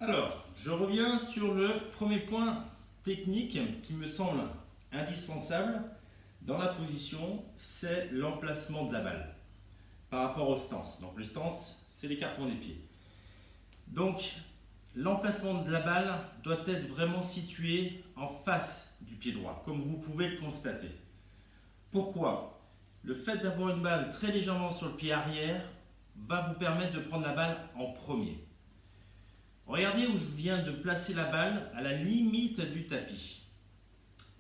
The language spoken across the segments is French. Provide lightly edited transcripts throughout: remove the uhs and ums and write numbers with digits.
Alors, je reviens sur le premier point technique qui me semble indispensable dans la position, c'est l'emplacement de la balle par rapport au stance. Donc le stance, c'est l'écartement des pieds. Donc l'emplacement de la balle doit être vraiment situé en face du pied droit, comme vous pouvez le constater. Pourquoi? Le fait d'avoir une balle très légèrement sur le pied arrière va vous permettre de prendre la balle en premier. Regardez où je viens de placer la balle à la limite du tapis.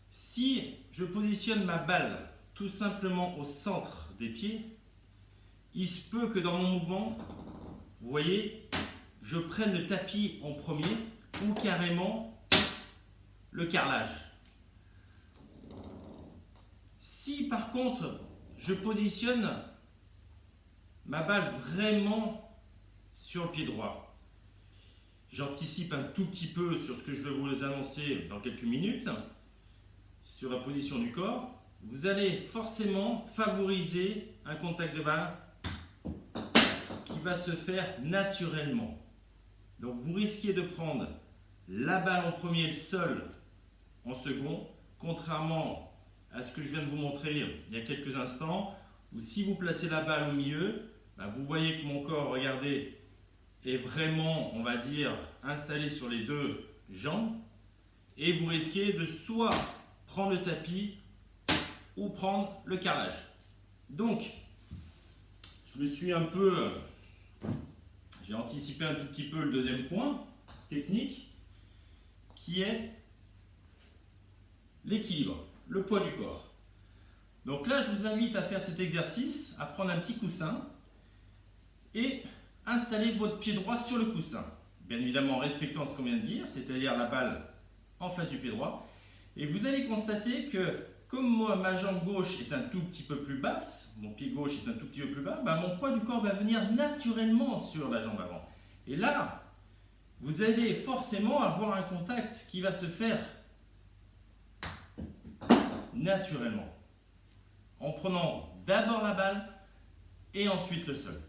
Si je positionne ma balle tout simplement au centre des pieds, il se peut que dans mon mouvement, vous voyez, je prenne le tapis en premier ou carrément le carrelage. Si par contre, je positionne ma balle vraiment sur le pied droit, j'anticipe un tout petit peu sur ce que je vais vous annoncer dans quelques minutes, sur la position du corps, vous allez forcément favoriser un contact de balle qui va se faire naturellement. Donc vous risquez de prendre la balle en premier et le sol en second, contrairement à ce que je viens de vous montrer il y a quelques instants, où si vous placez la balle au milieu, vous voyez que mon corps, regardez, est vraiment, on va dire, installé sur les deux jambes, et vous risquez de soit prendre le tapis ou prendre le carrelage. Donc, j'ai anticipé un tout petit peu le deuxième point technique, qui est l'équilibre, le poids du corps. Donc là, je vous invite à faire cet exercice, à prendre un petit coussin et installer votre pied droit sur le coussin. Bien évidemment, en respectant ce qu'on vient de dire, c'est-à-dire la balle en face du pied droit. Et vous allez constater que, comme moi, ma jambe gauche est un tout petit peu plus basse, mon pied gauche est un tout petit peu plus bas, mon poids du corps va venir naturellement sur la jambe avant. Et là, vous allez forcément avoir un contact qui va se faire naturellement, en prenant d'abord la balle et ensuite le sol.